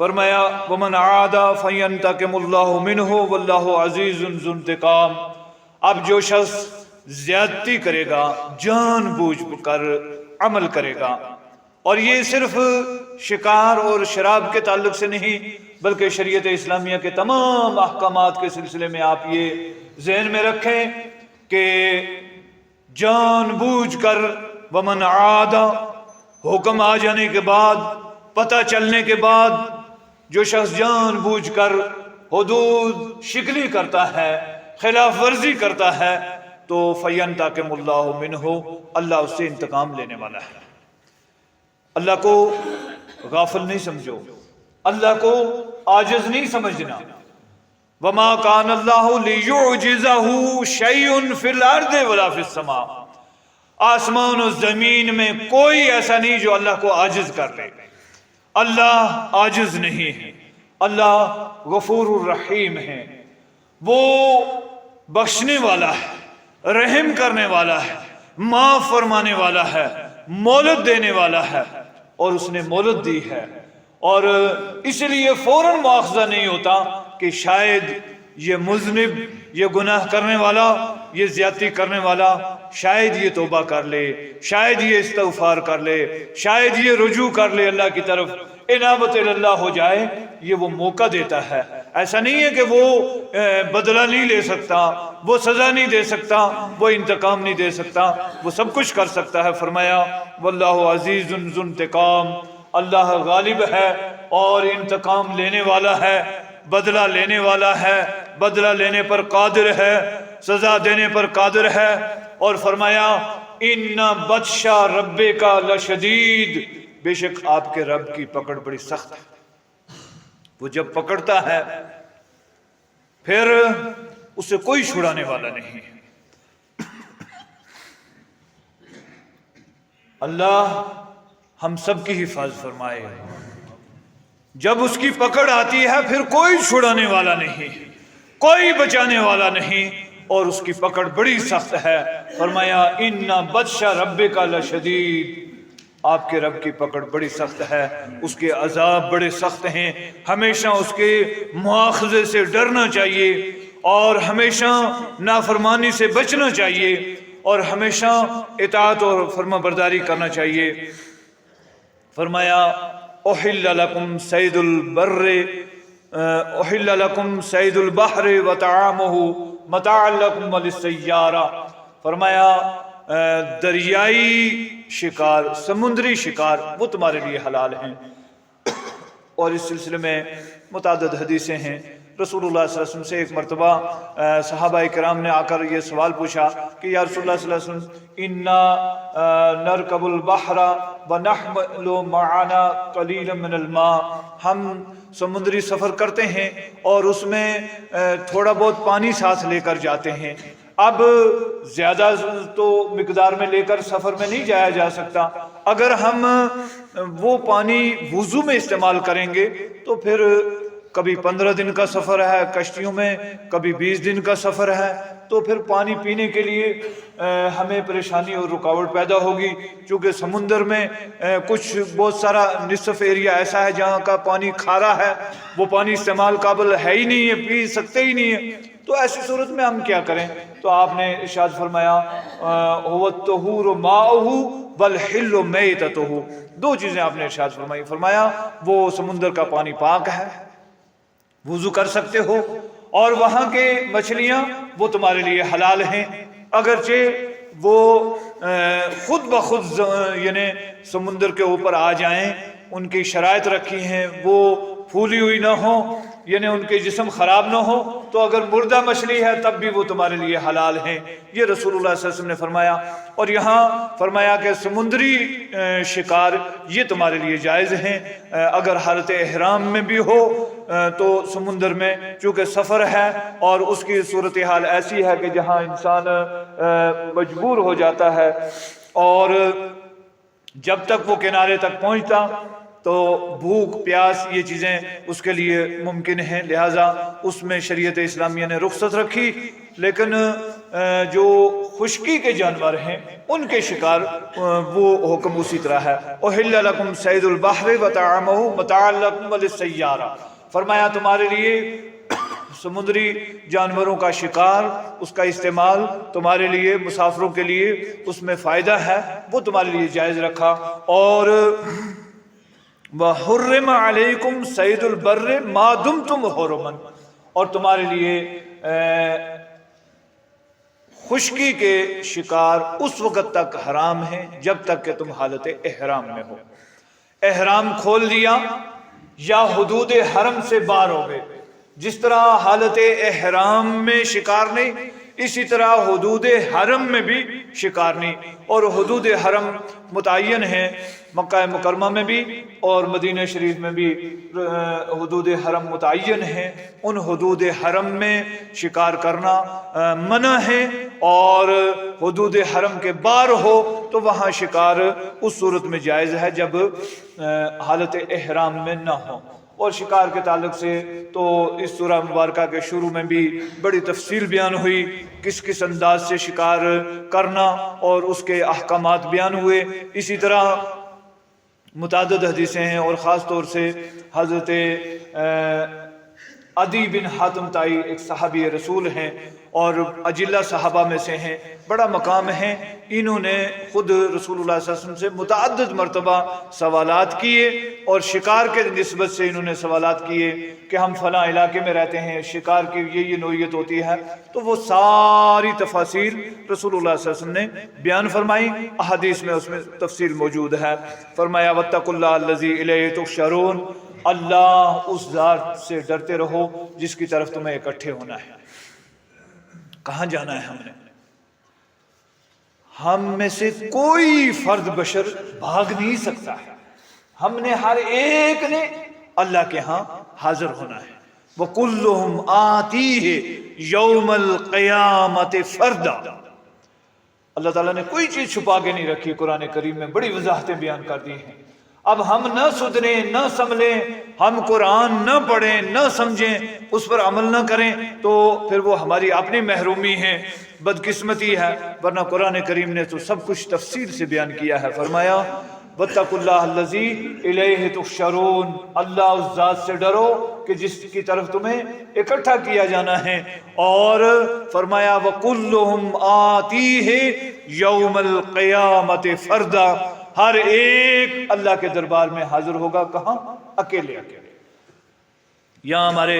فرمایا ومن عاد فینتقم اللہ منہ واللہ عزیز ذو انتقام. اب جو شخص زیادتی کرے گا، جان بوجھ کر عمل کرے گا، اور یہ صرف شکار اور شراب کے تعلق سے نہیں بلکہ شریعت اسلامیہ کے تمام احکامات کے سلسلے میں آپ یہ ذہن میں رکھیں کہ جان بوجھ کر ومن عاد، حکم آ جانے کے بعد، پتہ چلنے کے بعد جو شخص جان بوجھ کر حدود شکنی کرتا ہے، خلاف ورزی کرتا ہے، تو فینتقم اللہ منہ، اللہ اس سے انتقام لینے والا ہے. اللہ کو غافل نہیں سمجھو، اللہ کو عاجز نہیں سمجھنا. وما کان اللہ لیعجزہ شیء فی الارض ولا فی السماء. آسمان و زمین میں کوئی ایسا نہیں جو اللہ کو عاجز کر لے. اللہ عاجز نہیں ہے، اللہ غفور الرحیم ہے، وہ بخشنے والا ہے، رحم کرنے والا ہے، معاف فرمانے والا ہے، مہلت دینے والا ہے، اور اس نے مہلت دی ہے. اور اس لیے فوراً مواخذہ نہیں ہوتا کہ شاید یہ مذنب، یہ گناہ کرنے والا، یہ زیادتی کرنے والا شاید یہ توبہ کر لے، شاید یہ استغفار کر لے، شاید یہ رجوع کر لے، اللہ کی طرف انابت اللہ ہو جائے. یہ وہ موقع دیتا ہے. ایسا نہیں ہے کہ وہ بدلہ نہیں لے سکتا، وہ سزا نہیں دے سکتا، وہ انتقام نہیں دے سکتا، وہ سب کچھ کر سکتا ہے. فرمایا واللہ عزیز ذو انتقام، اللہ غالب ہے اور انتقام لینے والا ہے، بدلہ لینے والا ہے، بدلہ لینے پر قادر ہے، سزا دینے پر قادر ہے. اور فرمایا ان بطش ربک لشدید، بے شک آپ کے رب کی پکڑ بڑی سخت ہے. وہ جب پکڑتا ہے پھر اسے کوئی چھڑانے والا نہیں. اللہ ہم سب کی حفاظت فرمائے. جب اس کی پکڑ آتی ہے پھر کوئی چھڑانے والا نہیں، کوئی بچانے والا نہیں، اور اس کی پکڑ بڑی سخت ہے. فرمایا ان بطش ربک لشدید، آپ کے رب کی پکڑ بڑی سخت ہے، اس کے عذاب بڑے سخت ہیں. ہمیشہ اس کے مواخذے سے ڈرنا چاہیے، اور ہمیشہ نافرمانی سے بچنا چاہیے، اور ہمیشہ اطاعت اور فرما برداری کرنا چاہیے. فرمایا احل لکم صید البر، احل لکم صید البحر وطعامہ متاعا لکم وللسیارہ. فرمایا دریائی شکار، سمندری شکار وہ تمہارے لیے حلال ہیں. اور اس سلسلے میں متعدد حدیثیں ہیں. رسول اللہ صلی اللہ علیہ وسلم سے ایک مرتبہ صحابہ کرام نے آ کر یہ سوال پوچھا کہ یا رسول اللہ صلی اللہ علیہ وسلم انا نرکب البحر ونحمل معنا قلیلا من الماء، ہم سمندری سفر کرتے ہیں اور اس میں تھوڑا بہت پانی ساتھ لے کر جاتے ہیں. اب زیادہ تو مقدار میں لے کر سفر میں نہیں جایا جا سکتا. اگر ہم وہ پانی وضو میں استعمال کریں گے تو پھر کبھی 15 دن کا سفر ہے کشتیوں میں، کبھی 20 دن کا سفر ہے، تو پھر پانی پینے کے لیے ہمیں پریشانی اور رکاوٹ پیدا ہوگی. چونکہ سمندر میں کچھ بہت سارا نصف ایریا ایسا ہے جہاں کا پانی کھارا ہے، وہ پانی استعمال قابل ہے ہی نہیں ہے، پی سکتے ہی نہیں ہے. تو ایسی صورت میں ہم کیا کریں؟ تو آپ نے ارشاد فرمایا هو الطہور ماؤہ والحل میتتہ. دو چیزیں آپ نے ارشاد فرمائی. فرمایا وہ سمندر کا پانی پاک ہے، وضو کر سکتے ہو، اور وہاں کے مچھلیاں وہ تمہارے لیے حلال ہیں، اگرچہ وہ خود بخود یعنی سمندر کے اوپر آ جائیں، ان کی شرائط رکھی ہیں، وہ پھولی ہوئی نہ ہو، یعنی ان کے جسم خراب نہ ہو، تو اگر مردہ مچھلی ہے تب بھی وہ تمہارے لیے حلال ہیں. یہ رسول اللہ صلی اللہ علیہ وسلم نے فرمایا. اور یہاں فرمایا کہ سمندری شکار یہ تمہارے لیے جائز ہیں اگر حالت احرام میں بھی ہو. تو سمندر میں چونکہ سفر ہے اور اس کی صورتحال ایسی ہے کہ جہاں انسان مجبور ہو جاتا ہے، اور جب تک وہ کنارے تک پہنچتا تو بھوک پیاس یہ چیزیں اس کے لیے ممکن ہیں، لہٰذا اس میں شریعت اسلامیہ نے رخصت رکھی. لیکن جو خشکی کے جانور ہیں ان کے شکار وہ حکم اسی طرح ہے۔ احل لکم صید البحر وطعامہ متاعا لکم وللسیارہ، فرمایا تمہارے لیے سمندری جانوروں کا شکار، اس کا استعمال تمہارے لیے مسافروں کے لیے اس میں فائدہ ہے، وہ تمہارے لیے جائز رکھا۔ اور وَحُرِّمَ عَلَيْكُمْ صَيْدُ الْبَرِّ مَا دُمْتُمْ حُرُمًا، اور تمہارے لیے خشکی کے شکار اس وقت تک حرام ہیں جب تک کہ تم حالت احرام میں ہو۔ احرام کھول دیا یا حدود حرم سے باہر ہو گئے، جس طرح حالت احرام میں شکار نہیں، اسی طرح حدود حرم میں بھی شکار نہیں۔ اور حدود حرم متعین ہیں، مکہ مکرمہ میں بھی اور مدینہ شریف میں بھی حدود حرم متعین ہیں، ان حدود حرم میں شکار کرنا منع ہے، اور حدود حرم کے باہر ہو تو وہاں شکار اس صورت میں جائز ہے جب حالت احرام میں نہ ہو۔ اور شکار کے تعلق سے تو اس سورہ مبارکہ کے شروع میں بھی بڑی تفصیل بیان ہوئی، کس کس انداز سے شکار کرنا اور اس کے احکامات بیان ہوئے۔ اسی طرح متعدد حدیثیں ہیں، اور خاص طور سے حضرت عدی بن حاتم طائی ایک صحابی رسول ہیں اور اجلہ صحابہ میں سے ہیں، بڑا مقام ہیں، انہوں نے خود رسول اللہ صلی اللہ علیہ وسلم سے متعدد مرتبہ سوالات کیے، اور شکار کے نسبت سے انہوں نے سوالات کیے کہ ہم فلاں علاقے میں رہتے ہیں، شکار کی یہ نوعیت ہوتی ہے، تو وہ ساری تفاصیل رسول اللہ صلی اللہ علیہ وسلم نے بیان فرمائی، احادیث میں اس میں تفصیل موجود ہے۔ فرمایا واتقوا اللہ الذی الیہ تحشرون، اللہ اس ذات سے ڈرتے رہو جس کی طرف تمہیں اکٹھے ہونا ہے۔ کہاں جانا ہے ہم نے؟ ہم میں سے کوئی فرد بشر بھاگ نہیں سکتا ہے، ہم نے ہر ایک نے اللہ کے ہاں حاضر ہونا ہے۔ وَكُلُّهُمْ آتِيهِ يَوْمَ الْقِيَامَةِ فَرْدًا، اللہ تعالیٰ نے کوئی چیز چھپا کے نہیں رکھی، قرآن کریم میں بڑی وضاحتیں بیان کر دی ہیں۔ اب ہم نہ سدھریں نہ سنبھلیں، ہم قرآن نہ پڑھیں نہ سمجھیں، اس پر عمل نہ کریں، تو پھر وہ ہماری اپنی محرومی ہے، بدقسمتی ہے، ورنہ قرآن کریم نے تو سب کچھ تفصیل سے بیان کیا ہے۔ فرمایا واتقوا اللہ الذی الیہ تحشرون، اللہ اس ذات سے ڈرو کہ جس کی طرف تمہیں اکٹھا کیا جانا ہے۔ اور فرمایا وَكُلُّهُمْ آتِيهِ يَوْمَ الْقِيَامَةِ فَرْدًا، ہر ایک اللہ کے دربار میں حاضر ہوگا، کہاں؟ اکیلے اکیلے۔ یہاں ہمارے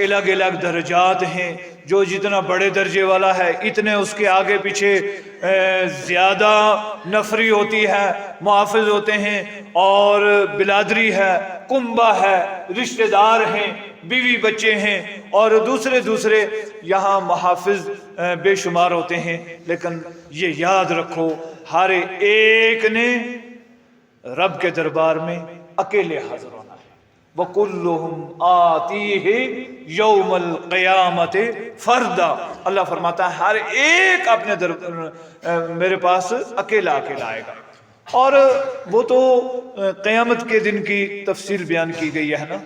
الگ الگ درجات ہیں، جو جتنا بڑے درجے والا ہے اتنے اس کے آگے پیچھے زیادہ نفری ہوتی ہے، محافظ ہوتے ہیں، اور بلادری ہے، کنبہ ہے، رشتہ دار ہیں، بیوی بچے ہیں، اور دوسرے یہاں محافظ بے شمار ہوتے ہیں۔ لیکن یہ یاد رکھو ہر ایک نے رب کے دربار میں اکیلے حاضر ہونا ہے۔ وَكُلُّهُمْ آتِيهِ يَوْمَ الْقِيَامَةِ فَرْدًا، اللہ فرماتا ہے ہر ایک اپنے میرے پاس اکیلا آئے گا۔ اور وہ تو قیامت کے دن کی تفصیل بیان کی گئی ہے نا،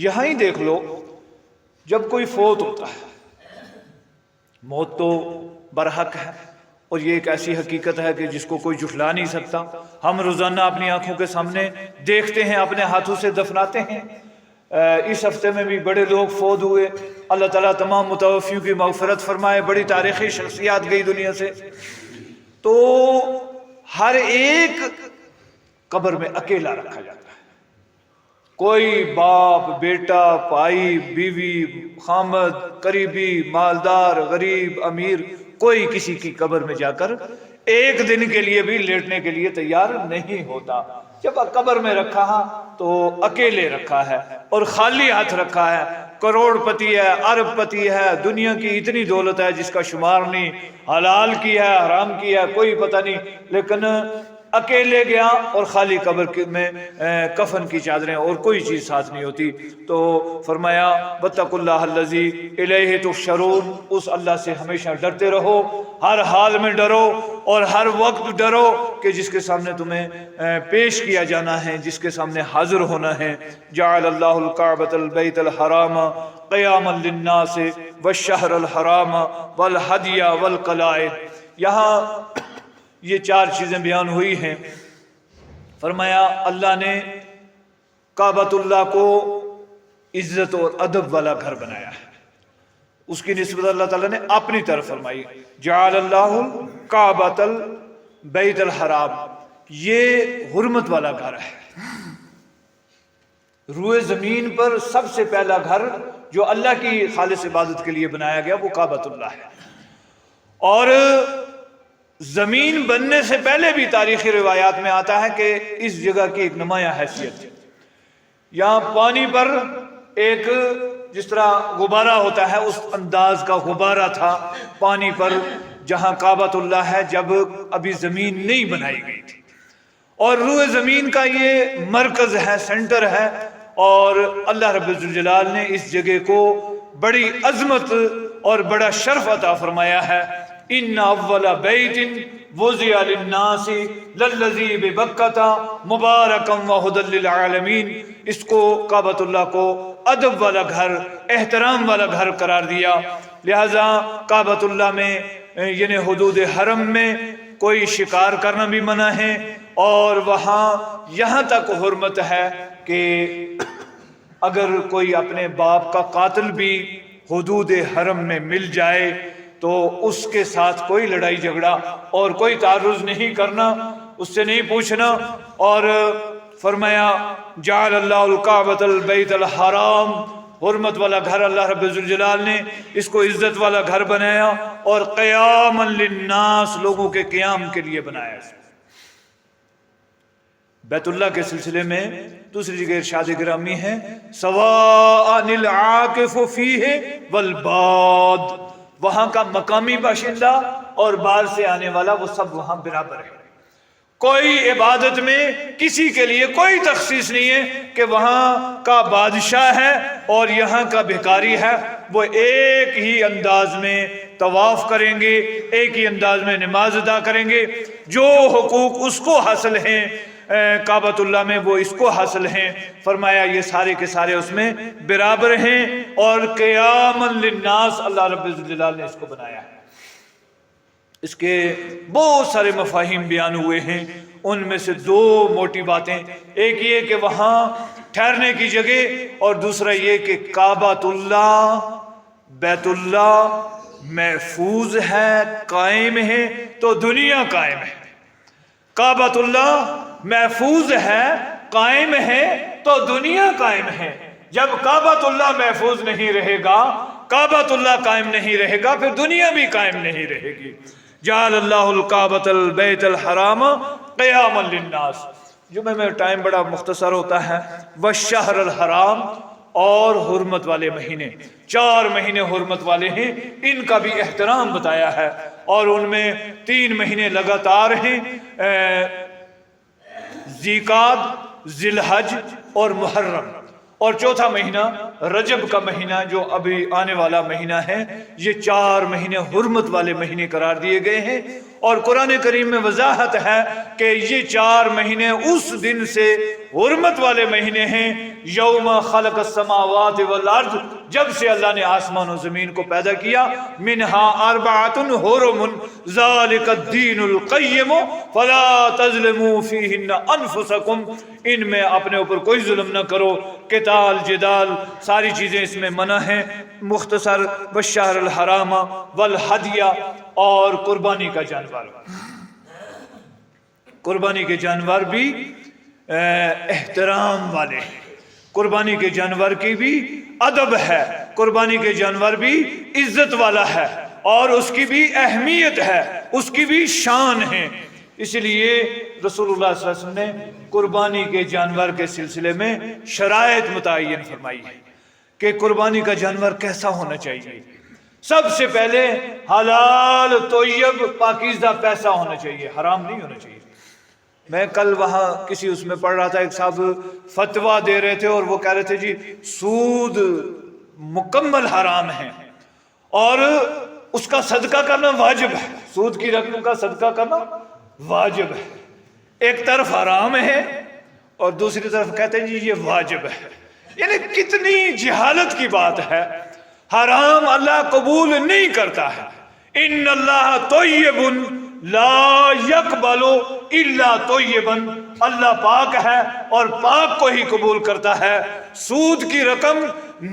یہاں ہی دیکھ لو، جب کوئی فوت ہوتا ہے، موت تو برحق ہے، اور یہ ایک ایسی حقیقت ہے کہ جس کو کوئی جھٹلا نہیں سکتا، ہم روزانہ اپنی آنکھوں کے سامنے دیکھتے ہیں، اپنے ہاتھوں سے دفناتے ہیں۔ اس ہفتے میں بھی بڑے لوگ فوت ہوئے، اللہ تعالیٰ تمام متوفیوں کی مغفرت فرمائے، بڑی تاریخی شخصیات گئی دنیا سے۔ تو ہر ایک قبر میں اکیلا رکھا جاتا ہے، کوئی باپ، بیٹا، بھائی، بیوی، خامد، قریبی، مالدار، غریب، امیر، کوئی کسی کی قبر میں جا کر ایک دن کے لیے بھی لیٹنے کے لیے تیار نہیں ہوتا۔ جب قبر میں رکھا تو اکیلے رکھا ہے اور خالی ہاتھ رکھا ہے، کروڑ پتی ہے، ارب پتی ہے، دنیا کی اتنی دولت ہے جس کا شمار نہیں، حلال کی ہے حرام کی ہے کوئی پتہ نہیں، لیکن اکیلے گیا اور خالی قبر میں کفن کی چادریں اور کوئی چیز ساتھ نہیں ہوتی۔ تو فرمایا واتقوا اللہ الذی الیہ تحشرون، اس اللہ سے ہمیشہ ڈرتے رہو، ہر حال میں ڈرو اور ہر وقت ڈرو کہ جس کے سامنے تمہیں پیش کیا جانا ہے، جس کے سامنے حاضر ہونا ہے۔ جعل اللہ الکعبۃ البیت الحرام قیاما للناس والشہر الحرام والہدی والقلائد. یہاں یہ چار چیزیں بیان ہوئی ہیں. فرمایا اللہ نے کعبۃ اللہ کو عزت اور ادب والا گھر بنایا ہے. اس کی نسبت اللہ تعالیٰ نے اپنی طرف فرمائی. جعل اللہ کعبۃ البیت الحرام، یہ حرمت والا گھر ہے. روئے زمین پر سب سے پہلا گھر جو اللہ کی خالص عبادت کے لیے بنایا گیا وہ کعبۃ اللہ ہے. اور زمین بننے سے پہلے بھی تاریخی روایات میں آتا ہے کہ اس جگہ کی ایک نمایاں حیثیت ہے. یہاں پانی پر ایک جس طرح غبارہ ہوتا ہے اس انداز کا غبارہ تھا پانی پر جہاں کعبۃ اللہ ہے جب ابھی زمین نہیں بنائی گئی تھی. اور روئے زمین کا یہ مرکز ہے، سینٹر ہے. اور اللہ رب الجلال نے اس جگہ کو بڑی عظمت اور بڑا شرف عطا فرمایا ہے. ان اول بیت وضع للناس للذی ببکۃ مبارکا وہدی للعالمین. اس کو کعبۃ اللہ کو ادب والا گھر، احترام والا گھر قرار دیا. لہذا کعبۃ اللہ میں یعنی حدود حرم میں کوئی شکار کرنا بھی منع ہے. اور وہاں یہاں تک حرمت ہے کہ اگر کوئی اپنے باپ کا قاتل بھی حدود حرم میں مل جائے تو اس کے ساتھ کوئی لڑائی جھگڑا اور کوئی تعرض نہیں کرنا، اس سے نہیں پوچھنا. اور فرمایا جعل اللہ الکعبۃ البیت الحرام، حرمت والا گھر اللہ رب الجلال نے اس کو عزت والا گھر بنایا. اور قیاما للناس، لوگوں کے قیام کے لیے بنایا. بیت اللہ کے سلسلے میں دوسری جگہ ارشاد گرامی ہے سواء العاکف فیہ والباد، وہاں کا مقامی باشندہ اور باہر سے آنے والا وہ سب وہاں برابر ہے. کوئی عبادت میں کسی کے لیے کوئی تخصیص نہیں ہے کہ وہاں کا بادشاہ ہے اور یہاں کا بھکاری ہے. وہ ایک ہی انداز میں طواف کریں گے، ایک ہی انداز میں نماز ادا کریں گے. جو حقوق اس کو حاصل ہیں کعبۃ اللہ میں وہ اس کو حاصل ہیں. فرمایا یہ سارے کے سارے اس میں برابر ہیں. اور قیاما للناس، اللہ رب الجلال نے اس کو بنایا ہے. اس کے بہت سارے مفاہیم بیان ہوئے ہیں. ان میں سے دو موٹی باتیں، ایک یہ کہ وہاں ٹھہرنے کی جگہ، اور دوسرا یہ کہ کعبۃ اللہ بیت اللہ محفوظ ہے، قائم ہے تو دنیا قائم ہے. کعبۃ اللہ محفوظ ہے، قائم ہے تو دنیا قائم ہے. جب کعبۃ اللہ محفوظ نہیں رہے گا، کعبۃ اللہ قائم نہیں رہے گا، پھر دنیا بھی قائم نہیں رہے گی. جعل اللہ الکعبۃ البیت الحرام قیاما للناس. جمعہ میں ٹائم بڑا مختصر ہوتا ہے. والشہر الحرام، اور حرمت والے مہینے، 4 مہینے حرمت والے ہیں، ان کا بھی احترام بتایا ہے. اور ان میں 3 مہینے لگاتار ہیں، ذیقعدہ، ذی الحج اور محرم. اور چوتھا مہینہ رجب کا مہینہ جو ابھی آنے والا مہینہ ہے. یہ 4 مہینے حرمت والے مہینے قرار دیے گئے ہیں. اور قرآن کریم میں وضاحت ہے کہ یہ 4 مہینے اس دن سے حرمت والے مہینے ہیں یوم خلق السماوات والارض، جب سے اللہ نے آسمان و زمین کو پیدا کیا. منہا اربعۃ حرم ذالک الدین القیم فلا تظلموا فیہن انفسکم. ان میں اپنے اوپر کوئی ظلم نہ کرو. قتال، جدال، ساری چیزیں اس میں منع ہیں. مختصر والشہر الحرام والہدی، اور قربانی کا جانور. قربانی کے جانور بھی احترام والے ہیں، قربانی کے جانور کی بھی ادب ہے، قربانی کے جانور بھی عزت والا ہے، اور اس کی بھی اہمیت ہے، اس کی بھی شان ہے. اس لیے رسول اللہ صلی اللہ علیہ وسلم نے قربانی کے جانور کے سلسلے میں شرائط متعین فرمائی ہے کہ قربانی کا جانور کیسا ہونا چاہیے. سب سے پہلے حلال طیب پاکیزہ پیسہ ہونا چاہیے، حرام نہیں ہونا چاہیے. میں کل وہاں کسی اس میں پڑھ رہا تھا، ایک صاحب فتویٰ دے رہے تھے اور وہ کہہ رہے تھے جی سود مکمل حرام ہے اور اس کا صدقہ کرنا واجب ہے. سود کی رقم کا صدقہ کرنا واجب ہے. ایک طرف حرام ہے اور دوسری طرف کہتے ہیں جی یہ واجب ہے. یعنی کتنی جہالت کی بات ہے. حرام اللہ قبول نہیں کرتا ہے. ان اللہ طیب لا یقبل الا طیبا، اللہ پاک ہے اور پاک کو ہی قبول کرتا ہے. سود کی رقم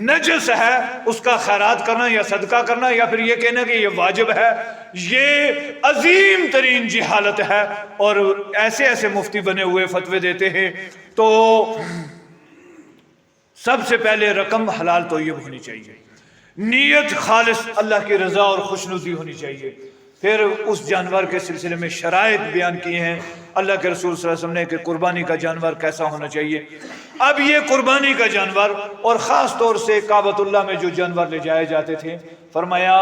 نجس ہے، اس کا خیرات کرنا یا صدقہ کرنا یا پھر یہ کہنا کہ یہ واجب ہے، یہ عظیم ترین جہالت ہے. اور ایسے ایسے مفتی بنے ہوئے فتوے دیتے ہیں. تو سب سے پہلے رقم حلال طیب ہونی چاہیے، نیت خالص اللہ کی رضا اور خوشنودی ہونی چاہیے. پھر اس جانور کے سلسلے میں شرائط بیان کیے ہیں اللہ کے رسول صلی اللہ علیہ وسلم نے کہ قربانی کا جانور کیسا ہونا چاہیے. اب یہ قربانی کا جانور اور خاص طور سے کعبۃ اللہ میں جو جانور لے جائے جاتے تھے، فرمایا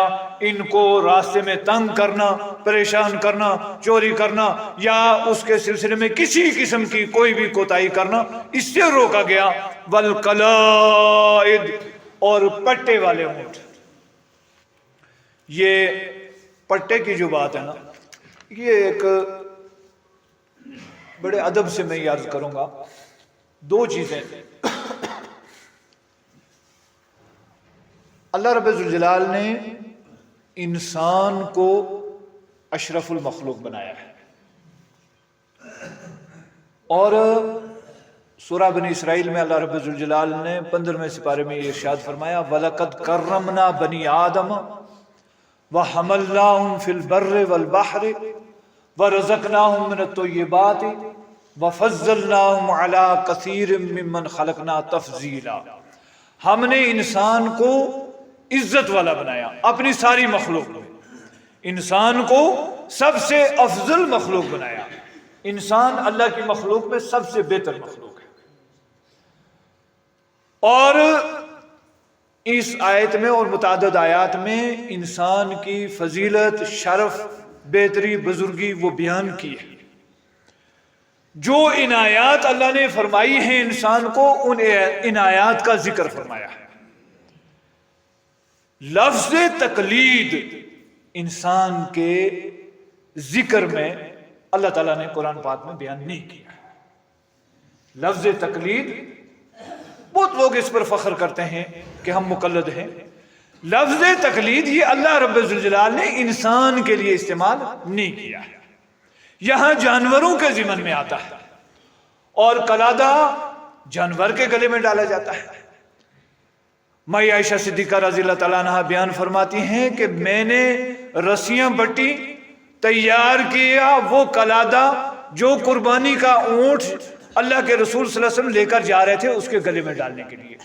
ان کو راستے میں تنگ کرنا، پریشان کرنا، چوری کرنا یا اس کے سلسلے میں کسی قسم کی کوئی بھی کوتاہی کرنا، اس سے روکا گیا. والقلائد، اور پٹے والے اونٹ. یہ پٹے کی جو بات ہے نا، یہ ایک بڑے ادب سے میں عرض کروں گا. دو چیزیں اللہ رب الجلال نے انسان کو اشرف المخلوق بنایا ہے، اور سورہ بنی اسرائیل میں اللہ رب الجلال نے 15ویں سپارے میں یہ ارشاد فرمایا وَلَقَدْ كَرَّمْنَا بَنِي آدَمَ وَحَمَلْنَاهُمْ فِي الْبَرِّ وَالْبَحْرِ وَرَزَقْنَاهُمْ مِنَ الطَّيِّبَاتِ وَفَضَّلْنَاهُمْ عَلَى كَثِيرٍ مِّمَّنْ خَلَقْنَا تَفْضِيلًا. ہم نے انسان کو عزت والا بنایا اپنی ساری مخلوق میں. انسان کو سب سے افضل مخلوق بنایا. انسان اللہ کی مخلوق میں سب سے بہتر مخلوق ہے. اور اس آیت میں اور متعدد آیات میں انسان کی فضیلت، شرف، بہتری، بزرگی وہ بیان کی ہے. جو عنایات اللہ نے فرمائی ہیں انسان کو، ان عنایات کا ذکر فرمایا ہے. لفظ تقلید انسان کے ذکر میں اللہ تعالیٰ نے قرآن پاک میں بیان نہیں کیا. لفظ تقلید بہت لوگ اس پر فخر کرتے ہیں کہ ہم مقلد ہیں. لفظ تقلید یہ اللہ رب الجلال نے انسان کے لیے استعمال نہیں کیا ہے. یہاں جانوروں کے ضمن میں آتا ہے، اور قلادہ جانور کے گلے میں ڈالا جاتا ہے. مائی عائشہ صدیقہ رضی اللہ تعالیٰ عنہ بیان فرماتی ہیں کہ میں نے رسیاں بٹی، تیار کیا وہ قلادہ جو قربانی کا اونٹ اللہ کے رسول صلی اللہ علیہ وسلم لے کر جا رہے تھے اس کے گلے میں ڈالنے کے لیے.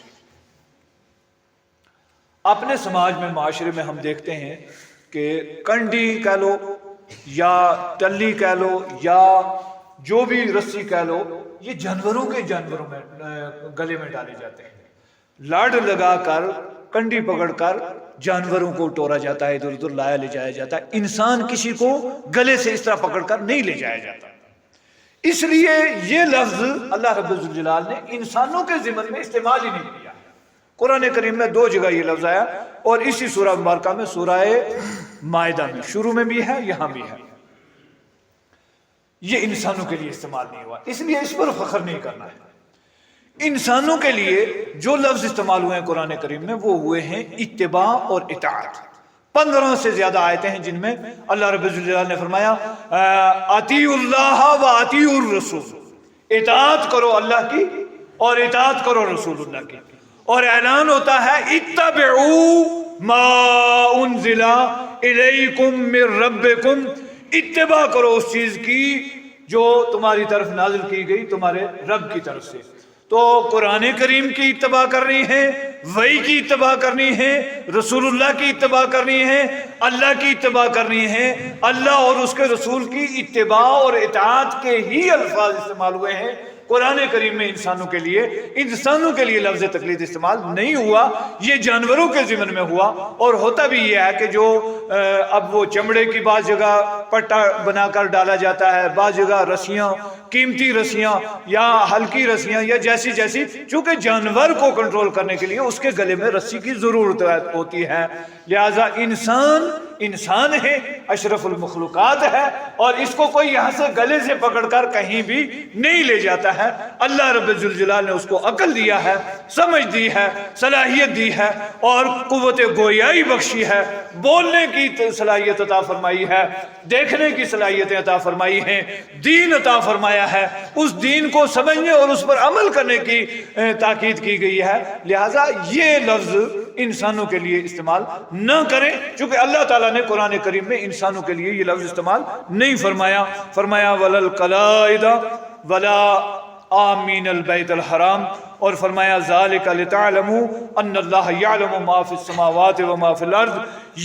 اپنے سماج میں، معاشرے میں ہم دیکھتے ہیں کہ کنڈی کہہ لو یا ٹلی کہہ لو یا جو بھی رسی کہہ لو، یہ جانوروں میں گلے میں ڈالے جاتے ہیں. لاڈ لگا کر، کنڈی پکڑ کر جانوروں کو ٹورا جاتا ہے، ادھر ادھر لایا لے جایا جاتا ہے. انسان کسی کو گلے سے اس طرح پکڑ کر نہیں لے جایا جاتا. اس لیے یہ لفظ اللہ رب الجلال نے انسانوں کے ضمن میں استعمال ہی نہیں کیا. قرآن کریم میں 2 جگہ یہ لفظ آیا، اور اسی سورہ مبارکہ میں سورہ مائدہ میں شروع میں بھی ہے، یہاں بھی ہے. یہ انسانوں کے لیے استعمال نہیں ہوا، اس لیے اس پر فخر نہیں کرنا ہے. انسانوں کے لیے جو لفظ استعمال ہوئے ہیں قرآن کریم میں وہ ہوئے ہیں اتباع اور اطاعت. 15 سے زیادہ آیتیں ہیں جن میں اللہ رب الجلال نے فرمایا اطیعوا اللہ و اطیعوا الرسول، اطاعت کرو اللہ کی اور اطاعت کرو رسول اللہ کی. اور اعلان ہوتا ہے اتبعوا ما انزل الیکم من ربکم، اتباع کرو اس چیز کی جو تمہاری طرف نازل کی گئی تمہارے رب کی طرف سے. تو قرآن کریم کی اتباع کرنی ہے، وحی کی اتباع کرنی ہے، رسول اللہ کی اتباع کرنی ہے، اللہ کی اتباع کرنی ہے. اللہ اور اس کے رسول کی اتباع اور اطاعت کے ہی الفاظ استعمال ہوئے ہیں قرآن کریم میں. انسانوں کے لیے لفظ تقلید استعمال نہیں ہوا، یہ جانوروں کے ضمن میں ہوا. اور ہوتا بھی یہ ہے کہ جو اب وہ چمڑے کی بعض جگہ پٹا بنا کر ڈالا جاتا ہے، بعض جگہ رسیاں، قیمتی رسیاں یا ہلکی رسیاں یا جیسی چونکہ جانور کو کنٹرول کرنے کے لیے اس کے گلے میں رسی کی ضرورت ہوتی ہے. لہذا انسان انسان ہے، اشرف المخلوقات ہے، اور اس کو کوئی یہاں سے گلے سے پکڑ کر کہیں بھی نہیں لے جاتا ہے۔ اللہ رب الجلال نے اس کو عقل دیا ہے، سمجھ دی ہے، صلاحیت دی ہے، اور قوت گویائی بخشی ہے، بولنے کی صلاحیت عطا فرمائی ہے، دیکھنے کی صلاحیتیں عطا فرمائی ہیں، دین عطا فرمایا ہے، اس دین کو سمجھنے اور اس پر عمل کرنے کی تاکید کی گئی ہے۔ لہٰذا یہ لفظ انسانوں کے لیے استعمال نہ کریں، چونکہ اللہ تعالیٰ نے قرآن کریم میں انسانوں کے لیے یہ لفظ استعمال نہیں فرمایا۔ فرمایا وَلَا الْقَلَائِدَ وَلَا آمین البیت الحرام، اور فرمایا ذالک لتعلموا ان اللہ یعلم ما فی السماوات و ما فی الارض۔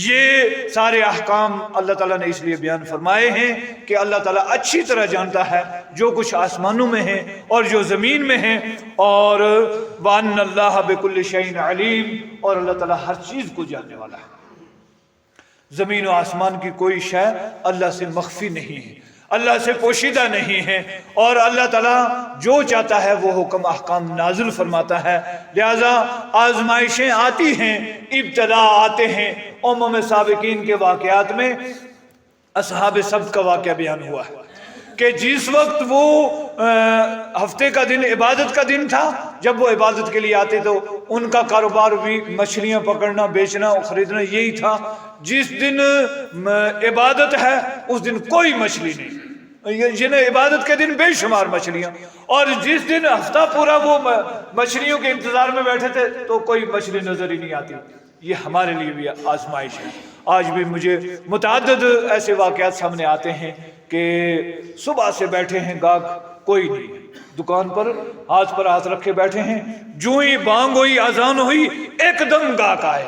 یہ سارے احکام اللہ تعالیٰ نے اس لیے بیان فرمائے ہیں کہ اللہ تعالیٰ اچھی طرح جانتا ہے جو کچھ آسمانوں میں ہے اور جو زمین میں ہے، اور وان اللہ بکل شیء علیم، اور اللہ تعالیٰ ہر چیز کو جاننے والا ہے۔ زمین و آسمان کی کوئی شے اللہ سے مخفی نہیں ہے، اللہ سے پوشیدہ نہیں ہے، اور اللہ تعالیٰ جو چاہتا ہے وہ حکم احکام نازل فرماتا ہے۔ لہذا آزمائشیں آتی ہیں، ابتلا آتے ہیں۔ امم سابقین کے واقعات میں اصحاب سبت کا واقعہ بیان ہوا ہے کہ جس وقت وہ ہفتے کا دن عبادت کا دن تھا، جب وہ عبادت کے لیے آتے تو ان کا کاروبار بھی مچھلیاں پکڑنا، بیچنا اور خریدنا یہی تھا۔ جس دن عبادت ہے اس دن کوئی مچھلی نہیں، جنہیں عبادت کے دن بے شمار مچھلیاں، اور جس دن ہفتہ پورا وہ مچھلیوں کے انتظار میں بیٹھے تھے تو کوئی مچھلی نظر ہی نہیں آتی۔ یہ ہمارے لیے بھی آزمائش ہے۔ آج بھی مجھے متعدد ایسے واقعات سامنے آتے ہیں کہ صبح سے بیٹھے ہیں گاہک کوئی نہیں، دکان پر ہاتھ پر ہاتھ رکھے بیٹھے ہیں، جو ہی بانگ ہوئی، اذان ہوئی، ایک دم گاہک آئے۔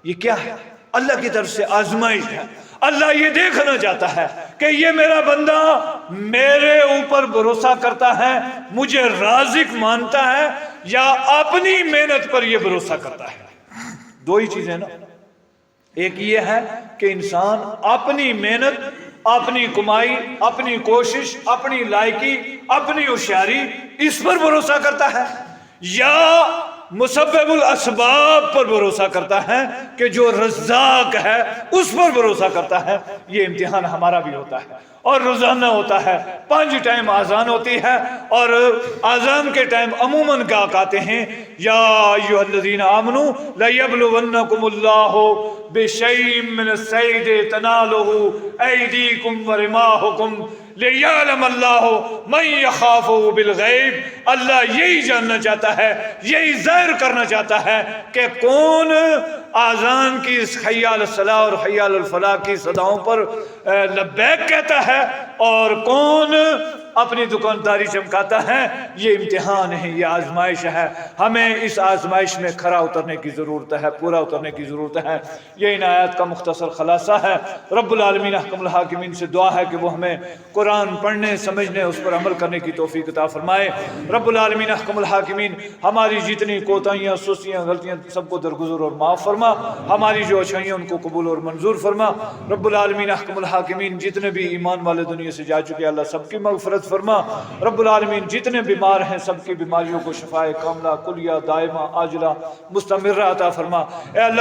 یہ کیا ہے؟ اللہ کی طرف سے آزمائش ہے۔ اللہ یہ دیکھنا چاہتا ہے کہ یہ میرا بندہ میرے اوپر بھروسہ کرتا ہے، مجھے رازق مانتا ہے، یا اپنی محنت پر یہ بھروسہ کرتا ہے۔ دو ہی چیزیں نا، ایک یہ ہے کہ انسان اپنی محنت، اپنی کمائی، اپنی کوشش، اپنی لائکی، اپنی ہوشیاری، اس پر بھروسہ کرتا ہے، یا مسبب الاسباب پر بھروسہ کرتا ہے کہ جو رزاق ہے اس پر بھروسہ کرتا ہے۔ یہ امتحان ہمارا بھی ہوتا ہے، اور روزانہ ہوتا ہے۔ 5 ٹائم آزان ہوتی ہے، اور آزان کے ٹائم عموماً کیا کہتے ہیں؟ یا ایھا الذین آمنوا لیبلونکم اللہ بشیء من الصید تنالہ ایدیکم ورماحکم لیعلم اللہ من یخافہ بالغیب۔ اللہ یہی جاننا چاہتا ہے، یہی ظاہر کرنا چاہتا ہے کہ کون آذان کی حی علی الصلاۃ اور حی علی الفلاح کی صداؤں پر لبیک کہتا ہے، اور کون اپنی دکانداری چمکاتا ہے۔ یہ امتحان ہے، یہ آزمائش ہے۔ ہمیں اس آزمائش میں کھرا اترنے کی ضرورت ہے، پورا اترنے کی ضرورت ہے۔ یہ ان آیات کا مختصر خلاصہ ہے۔ رب العالمین احکم الحاکمین سے دعا ہے کہ وہ ہمیں قرآن پڑھنے، سمجھنے، اس پر عمل کرنے کی توفیق عطا فرمائے۔ رب العالمین احکم الحاکمین ہماری جتنی کوتاہیاں، سستیاں، غلطیاں سب کو درگزر اور معاف فرما، ہماری جو اچھائیاں ان کو قبول اور منظور فرما۔ رب العالمین احکم الحاکمین جتنے بھی ایمان والے دنیا سے جا چکے اللہ سب کی مغفرت فرما۔ رب العالمین جتنے بیمار ہیں سب کی بیماریوں کو شفائے کاملہ، کلیہ، دائمہ، عاجلہ، مستمرہ عطا فرما۔ اے اللہ